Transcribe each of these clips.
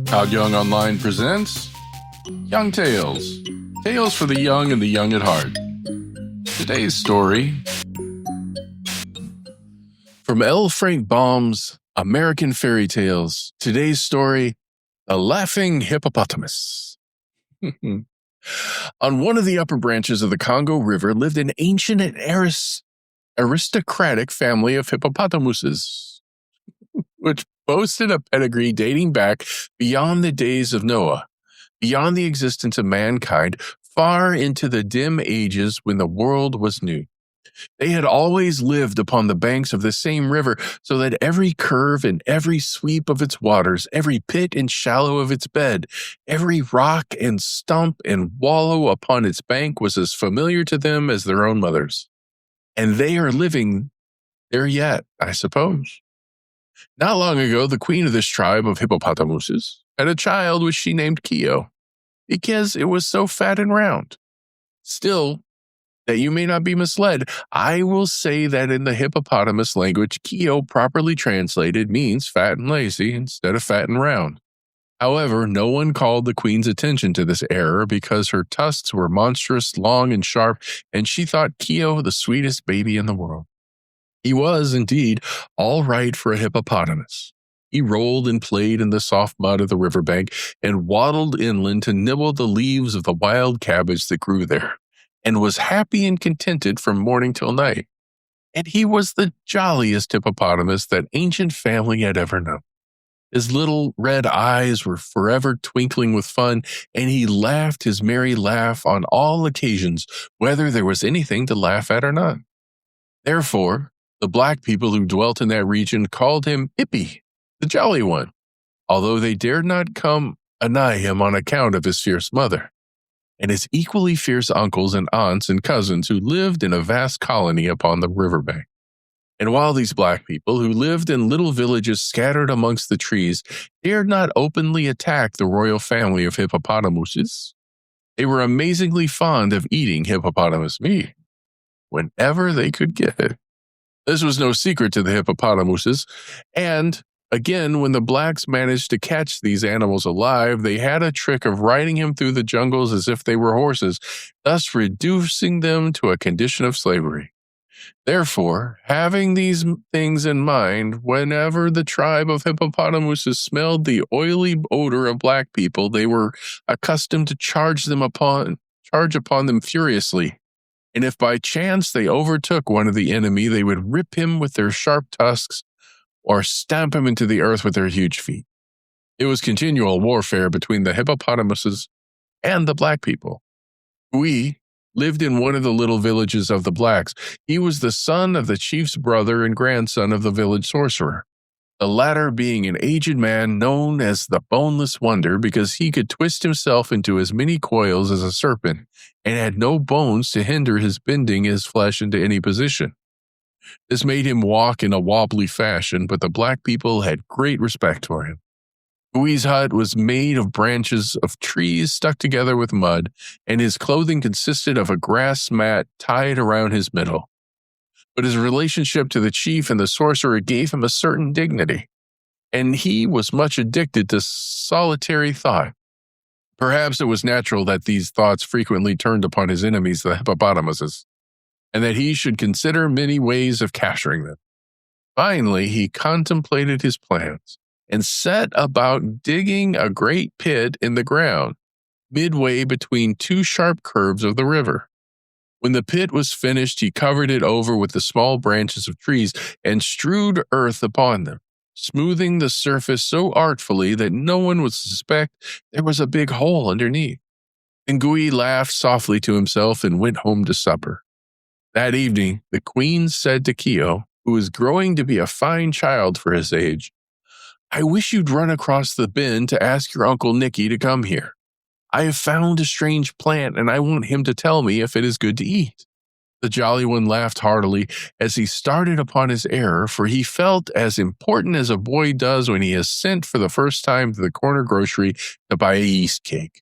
Todd Young Online presents Young Tales. Tales for the young and the young at heart. Today's story from L. Frank Baum's American Fairy Tales. Today's story, The Laughing Hippopotamus. On one of the upper branches of the Congo River lived an ancient and aristocratic family of hippopotamuses, which boasted a pedigree dating back beyond the days of Noah, beyond the existence of mankind, far into the dim ages when the world was new. They had always lived upon the banks of the same river, so that every curve and every sweep of its waters, every pit and shallow of its bed, every rock and stump and wallow upon its bank was as familiar to them as their own mothers. And they are living there yet, I suppose. Not long ago, the queen of this tribe of hippopotamuses had a child which she named Kio, because it was so fat and round. Still, that you may not be misled, I will say that in the hippopotamus language, Kio, properly translated, means fat and lazy instead of fat and round. However, no one called the queen's attention to this error because her tusks were monstrous, long, and sharp, and she thought Kio the sweetest baby in the world. He was, indeed, all right for a hippopotamus. He rolled and played in the soft mud of the riverbank and waddled inland to nibble the leaves of the wild cabbage that grew there, and was happy and contented from morning till night. And he was the jolliest hippopotamus that ancient family had ever known. His little red eyes were forever twinkling with fun, and he laughed his merry laugh on all occasions, whether there was anything to laugh at or not. Therefore, the black people who dwelt in that region called him Hippy, the jolly one, although they dared not come anigh him on account of his fierce mother, and his equally fierce uncles and aunts and cousins who lived in a vast colony upon the riverbank. And while these black people, who lived in little villages scattered amongst the trees, dared not openly attack the royal family of hippopotamuses, they were amazingly fond of eating hippopotamus meat whenever they could get it. This was no secret to the hippopotamuses, and again, when the blacks managed to catch these animals alive, they had a trick of riding him through the jungles as if they were horses, thus reducing them to a condition of slavery. Therefore, having these things in mind, whenever the tribe of hippopotamuses smelled the oily odor of black people, they were accustomed to charge upon them furiously. And if by chance they overtook one of the enemy, they would rip him with their sharp tusks or stamp him into the earth with their huge feet. It was continual warfare between the hippopotamuses and the black people. We lived in one of the little villages of the blacks. He was the son of the chief's brother and grandson of the village sorcerer, the latter being an aged man known as the Boneless Wonder because he could twist himself into as many coils as a serpent and had no bones to hinder his bending his flesh into any position. This made him walk in a wobbly fashion, but the black people had great respect for him. Gui's hut was made of branches of trees stuck together with mud, and his clothing consisted of a grass mat tied around his middle. But his relationship to the chief and the sorcerer gave him a certain dignity, and he was much addicted to solitary thought. Perhaps it was natural that these thoughts frequently turned upon his enemies, the hippopotamuses, and that he should consider many ways of capturing them. Finally, he contemplated his plans and set about digging a great pit in the ground, midway between two sharp curves of the river. When the pit was finished, he covered it over with the small branches of trees and strewed earth upon them, smoothing the surface so artfully that no one would suspect there was a big hole underneath. And Gui laughed softly to himself and went home to supper. That evening, the queen said to Kio, who was growing to be a fine child for his age, "I wish you'd run across the bend to ask your Uncle Nicky to come here. I have found a strange plant, and I want him to tell me if it is good to eat." The jolly one laughed heartily as he started upon his error, for he felt as important as a boy does when he is sent for the first time to the corner grocery to buy a yeast cake.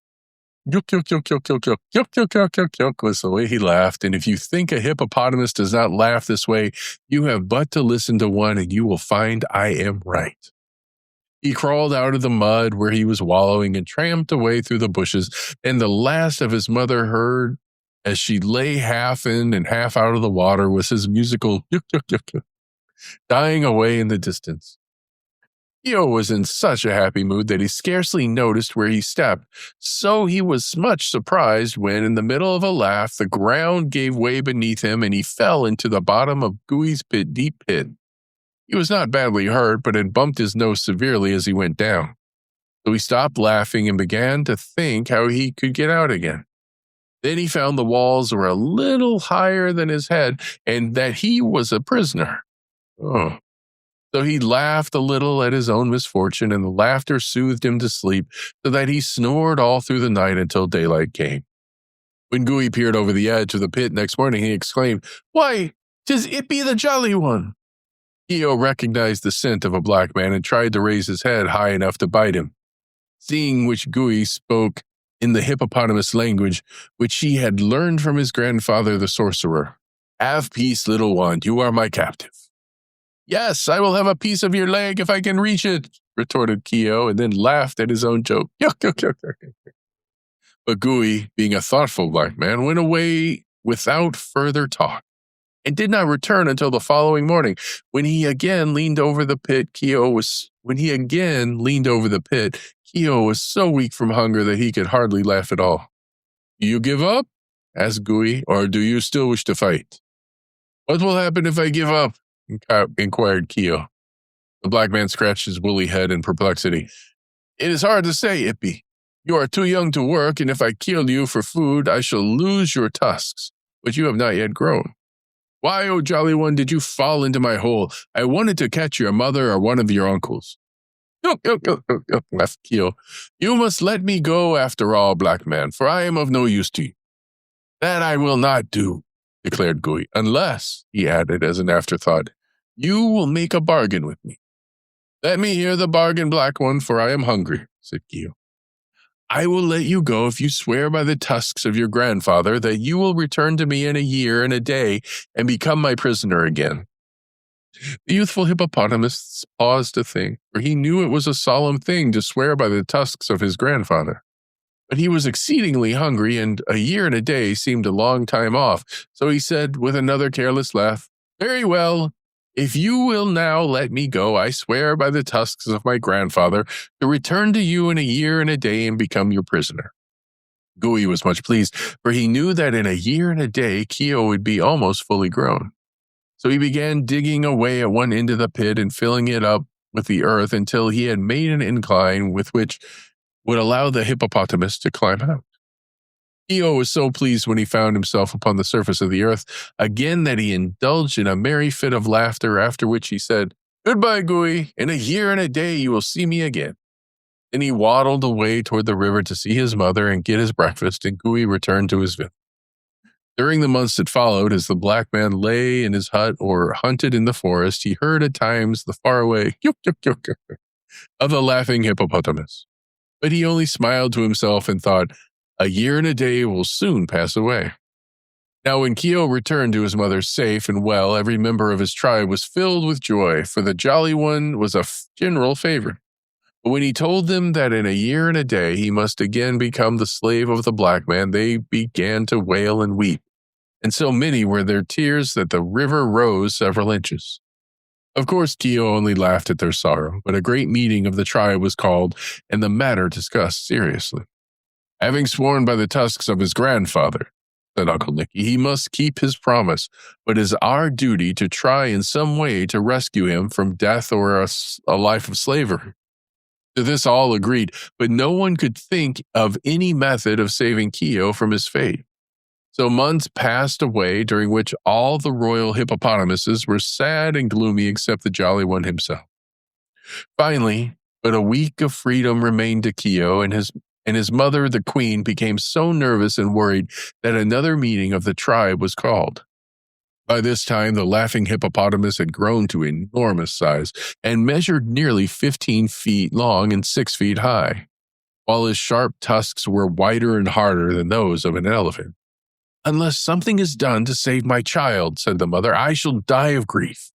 Yuk, yuk, yuk, yuk, yuk, yuk, yuk, yuk, yuk, yuk, yuk, was the way he laughed, and if you think a hippopotamus does not laugh this way, you have but to listen to one and you will find I am right. He crawled out of the mud where he was wallowing and tramped away through the bushes, and the last of his mother heard as she lay half in and half out of the water was his musical yuk yuk yuk yuk, dying away in the distance. Theo was in such a happy mood that he scarcely noticed where he stepped, so he was much surprised when, in the middle of a laugh, the ground gave way beneath him and he fell into the bottom of Gooey's deep pit. He was not badly hurt, but had bumped his nose severely as he went down. So he stopped laughing and began to think how he could get out again. Then he found the walls were a little higher than his head and that he was a prisoner. Oh. So he laughed a little at his own misfortune, and the laughter soothed him to sleep, so that he snored all through the night until daylight came. When Gooey peered over the edge of the pit next morning, he exclaimed, "Why, 'tis Ippy the Jolly One!" Theo recognized the scent of a black man and tried to raise his head high enough to bite him. Seeing which Gooey spoke in the hippopotamus language, which he had learned from his grandfather the sorcerer. "Have peace, little one, you are my captive." "Yes, I will have a piece of your leg if I can reach it," retorted Keo, and then laughed at his own joke. Yuck, yuck, yuck, yuck. But Gooey, being a thoughtful black man, went away without further talk, and did not return until the following morning, when he again leaned over the pit. Keo was so weak from hunger that he could hardly laugh at all. "Do you give up?" asked Gooey, "or do you still wish to fight?" "What will happen if I give up?" inquired Keo. The black man scratched his woolly head in perplexity. "It is hard to say, Ippy. You are too young to work, and if I kill you for food, I shall lose your tusks, but you have not yet grown. Why, oh jolly one, did you fall into my hole? I wanted to catch your mother or one of your uncles." Laughed Keo. "You must let me go after all, black man, for I am of no use to you." "That I will not do," declared Gooey, "unless," he added as an afterthought, "you will make a bargain with me." "Let me hear the bargain, black one, for I am hungry," said Keo. "I will let you go if you swear by the tusks of your grandfather that you will return to me in a year and a day and become my prisoner again." The youthful hippopotamus paused to think, for he knew it was a solemn thing to swear by the tusks of his grandfather. But he was exceedingly hungry, and a year and a day seemed a long time off, so he said with another careless laugh, "Very well. If you will now let me go, I swear by the tusks of my grandfather to return to you in a year and a day and become your prisoner." Gooey was much pleased, for he knew that in a year and a day Keo would be almost fully grown. So he began digging away at one end of the pit and filling it up with the earth until he had made an incline with which would allow the hippopotamus to climb out. Keo was so pleased when he found himself upon the surface of the earth again that he indulged in a merry fit of laughter, after which he said, "Goodbye, Gooey. In a year and a day you will see me again." Then he waddled away toward the river to see his mother and get his breakfast, and Gooey returned to his village. During the months that followed, as the black man lay in his hut or hunted in the forest, he heard at times the faraway yuk yuk yuk yuk of the laughing hippopotamus. But he only smiled to himself and thought, "A year and a day will soon pass away." Now when Keo returned to his mother safe and well, every member of his tribe was filled with joy, for the Jolly One was a general favorite. But when he told them that in a year and a day he must again become the slave of the black man, they began to wail and weep, and so many were their tears that the river rose several inches. Of course, Keo only laughed at their sorrow, but a great meeting of the tribe was called, and the matter discussed seriously. "Having sworn by the tusks of his grandfather," said Uncle Nicky, "he must keep his promise, but it is our duty to try in some way to rescue him from death or a life of slavery." To this all agreed, but no one could think of any method of saving Keo from his fate. So months passed away, during which all the royal hippopotamuses were sad and gloomy except the Jolly One himself. Finally, but a week of freedom remained to Keo, and his mother, the queen, became so nervous and worried that another meeting of the tribe was called. By this time, the laughing hippopotamus had grown to enormous size and measured nearly 15 feet long and 6 feet high, while his sharp tusks were whiter and harder than those of an elephant. "Unless something is done to save my child," said the mother, "I shall die of grief."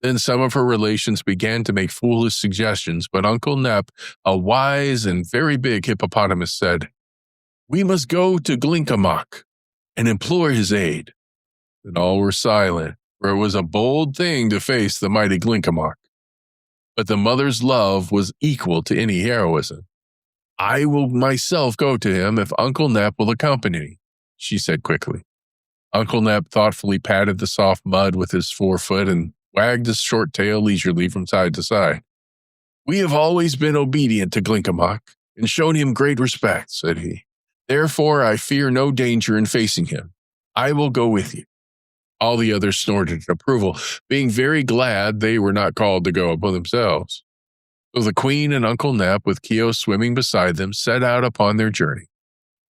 Then some of her relations began to make foolish suggestions, but Uncle Nep, a wise and very big hippopotamus, said, "We must go to Glinkomok and implore his aid." Then all were silent, for it was a bold thing to face the mighty Glinkomok. But the mother's love was equal to any heroism. "I will myself go to him if Uncle Nep will accompany me," she said quickly. Uncle Nep thoughtfully patted the soft mud with his forefoot and wagged his short tail leisurely from side to side. "We have always been obedient to Glinkomok and shown him great respect," said he. "Therefore, I fear no danger in facing him. I will go with you." All the others snorted in approval, being very glad they were not called to go by themselves. So the Queen and Uncle Nep, with Keo swimming beside them, set out upon their journey.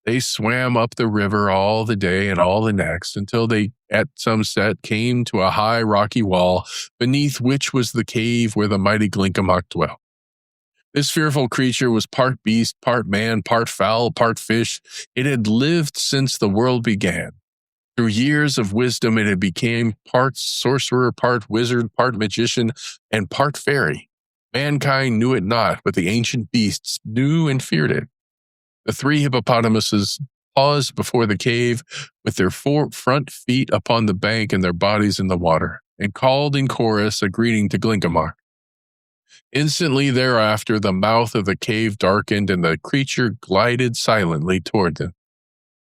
They swam up the river all the day and all the next, until they, at sunset, came to a high rocky wall, beneath which was the cave where the mighty Glinkomok dwelt. This fearful creature was part beast, part man, part fowl, part fish. It had lived since the world began. Through years of wisdom, it had become part sorcerer, part wizard, part magician, and part fairy. Mankind knew it not, but the ancient beasts knew and feared it. The three hippopotamuses paused before the cave with their front feet upon the bank and their bodies in the water, and called in chorus a greeting to Glinkomok. Instantly thereafter, the mouth of the cave darkened and the creature glided silently toward them.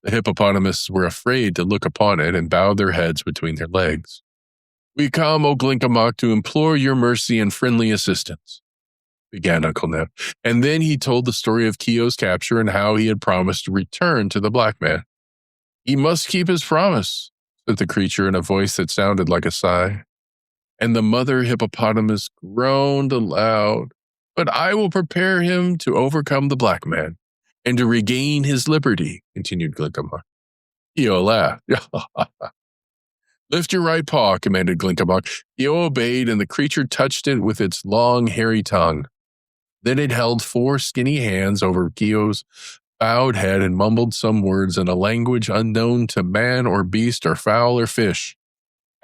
The hippopotamuses were afraid to look upon it and bowed their heads between their legs. "We come, O Glinkomok, to implore your mercy and friendly assistance," began Uncle Nep, and then he told the story of Keo's capture and how he had promised to return to the black man. "He must keep his promise," said the creature in a voice that sounded like a sigh. And the mother hippopotamus groaned aloud. "But I will prepare him to overcome the black man and to regain his liberty," continued Glinkomok. Keo laughed. "Lift your right paw," commanded Glinkomok. Keo obeyed, and the creature touched it with its long, hairy tongue. Then it held 4 skinny hands over Keo's bowed head and mumbled some words in a language unknown to man or beast or fowl or fish.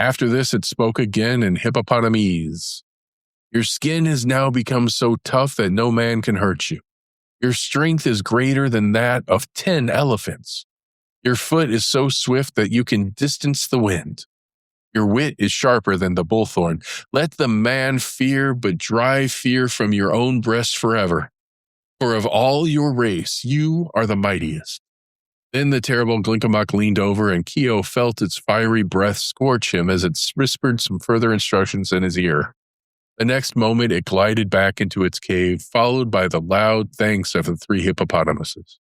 After this, it spoke again in hippopotamese. "Your skin has now become so tough that no man can hurt you. Your strength is greater than that of 10 elephants. Your foot is so swift that you can distance the wind. Your wit is sharper than the bullthorn. Let the man fear, but drive fear from your own breast forever. For of all your race, you are the mightiest." Then the terrible Glinkomok leaned over, and Keo felt its fiery breath scorch him as it whispered some further instructions in his ear. The next moment, it glided back into its cave, followed by the loud thanks of the 3 hippopotamuses,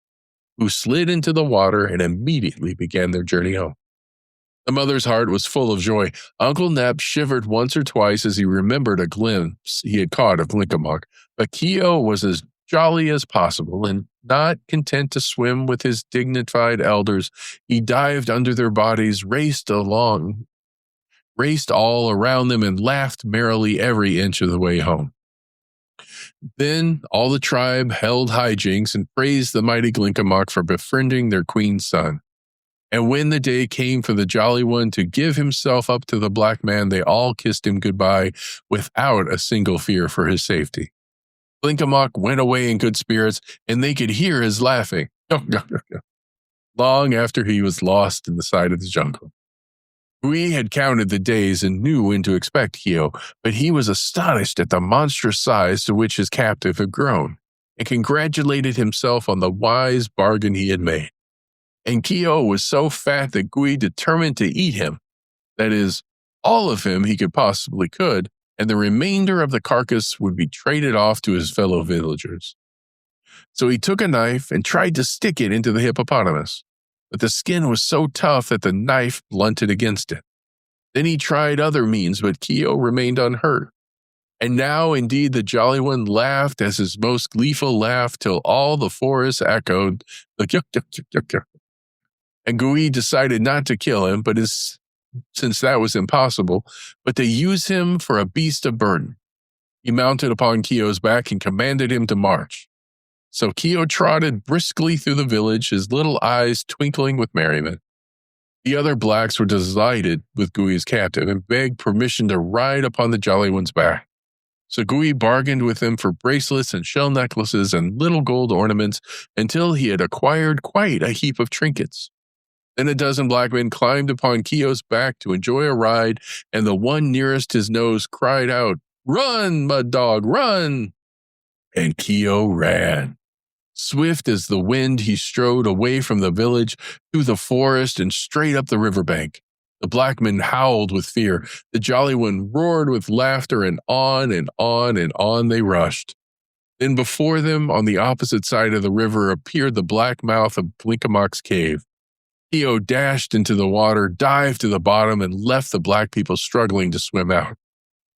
who slid into the water and immediately began their journey home. The mother's heart was full of joy. Uncle Nep shivered once or twice as he remembered a glimpse he had caught of Glinkomok, but Keo was as jolly as possible, and not content to swim with his dignified elders, he dived under their bodies, raced all around them, and laughed merrily every inch of the way home. Then all the tribe held hijinks and praised the mighty Glinkomok for befriending their queen's son. And when the day came for the Jolly One to give himself up to the black man, they all kissed him goodbye without a single fear for his safety. Glinkomok went away in good spirits, and they could hear his laughing long after he was lost in the side of the jungle. We had counted the days and knew when to expect Keo, but he was astonished at the monstrous size to which his captive had grown, and congratulated himself on the wise bargain he had made. And Keo was so fat that Gui determined to eat him. That is, all of him he possibly could, and the remainder of the carcass would be traded off to his fellow villagers. So he took a knife and tried to stick it into the hippopotamus, but the skin was so tough that the knife blunted against it. Then he tried other means, but Keo remained unhurt. And now, indeed, the Jolly One laughed as his most gleeful laugh till all the forest echoed the yuk, yuk, yuk, yuk, yuk. And Gui decided not to kill him, since that was impossible, but to use him for a beast of burden. He mounted upon Keo's back and commanded him to march. So Keo trotted briskly through the village, his little eyes twinkling with merriment. The other blacks were delighted with Gui as captive and begged permission to ride upon the Jolly One's back. So Gui bargained with him for bracelets and shell necklaces and little gold ornaments until he had acquired quite a heap of trinkets. Then a dozen black men climbed upon Keo's back to enjoy a ride, and the one nearest his nose cried out, "Run, Mud Dog, run!" And Keo ran. Swift as the wind, he strode away from the village, through the forest, and straight up the riverbank. The black men howled with fear. The Jolly One roared with laughter, and on and on and on they rushed. Then before them, on the opposite side of the river, appeared the black mouth of Glinkomok's cave. Keo dashed into the water, dived to the bottom, and left the black people struggling to swim out.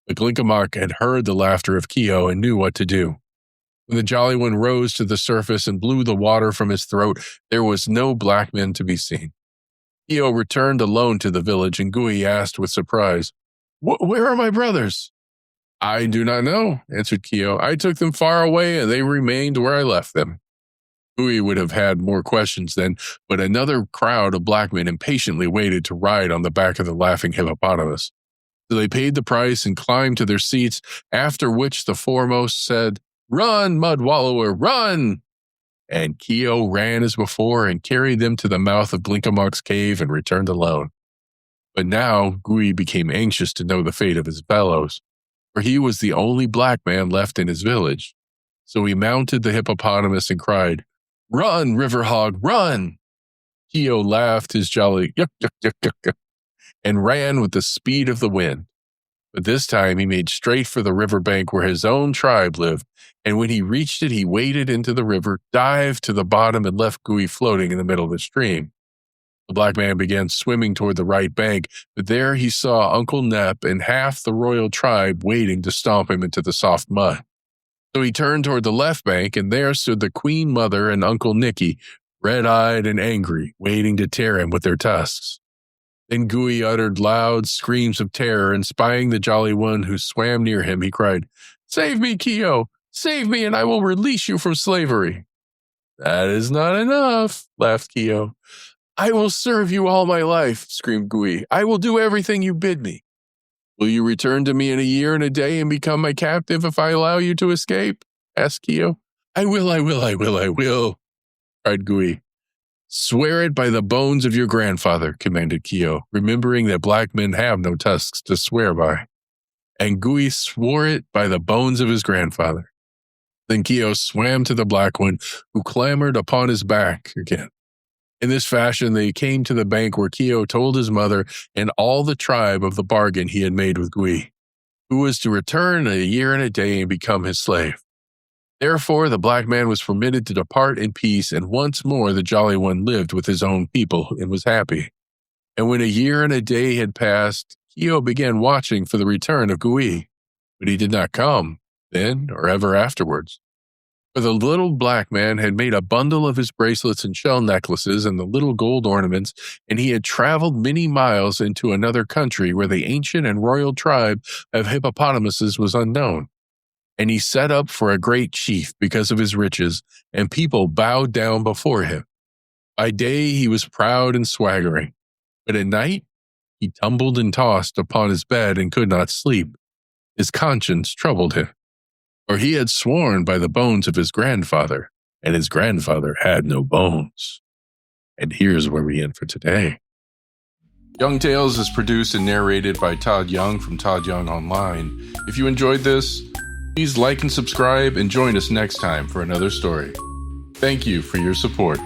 But Glinkomok had heard the laughter of Keo and knew what to do. When the Jolly One rose to the surface and blew the water from his throat, there was no black men to be seen. Keo returned alone to the village, and Gui asked with surprise, "Where are my brothers?" "I do not know," answered Keo. "I took them far away, and they remained where I left them." Gui would have had more questions then, but another crowd of black men impatiently waited to ride on the back of the Laughing Hippopotamus. So they paid the price and climbed to their seats, after which the foremost said, "Run, Mud Wallower, run!" And Keo ran as before and carried them to the mouth of Glinkomok's cave and returned alone. But now Gui became anxious to know the fate of his fellows, for he was the only black man left in his village. So he mounted the hippopotamus and cried, "Run, river hog, run!" Keo laughed his jolly yuck, yuck, yuck, yuck, yuck, and ran with the speed of the wind. But this time he made straight for the riverbank where his own tribe lived, and when he reached it, he waded into the river, dived to the bottom, and left Gui floating in the middle of the stream. The black man began swimming toward the right bank, but there he saw Uncle Nep and half the royal tribe waiting to stomp him into the soft mud. So he turned toward the left bank, and there stood the Queen Mother and Uncle Nicky, red-eyed and angry, waiting to tear him with their tusks. Then Gui uttered loud screams of terror, and spying the Jolly One who swam near him, he cried, "Save me, Keo! Save me, and I will release you from slavery." "That is not enough," laughed Keo. "I will serve you all my life," screamed Gui. "I will do everything you bid me." "Will you return to me in a year and a day and become my captive if I allow you to escape?" asked Keo. I will, cried Gui. "Swear it by the bones of your grandfather," commanded Keo, remembering that black men have no tusks to swear by. And Gui swore it by the bones of his grandfather. Then Keo swam to the black one, who clambered upon his back again. In this fashion, they came to the bank where Keo told his mother and all the tribe of the bargain he had made with Gui, who was to return in a year and a day and become his slave. Therefore, the black man was permitted to depart in peace, and once more the Jolly One lived with his own people and was happy. And when a year and a day had passed, Keo began watching for the return of Gui, but he did not come, then or ever afterwards. For the little black man had made a bundle of his bracelets and shell necklaces and the little gold ornaments, and he had traveled many miles into another country where the ancient and royal tribe of hippopotamuses was unknown. And he set up for a great chief because of his riches, and people bowed down before him. By day he was proud and swaggering, but at night he tumbled and tossed upon his bed and could not sleep. His conscience troubled him, for he had sworn by the bones of his grandfather, and his grandfather had no bones. And here's where we end for today. Young Tales is produced and narrated by Todd Young from Todd Young Online. If you enjoyed this, please like and subscribe and join us next time for another story. Thank you for your support.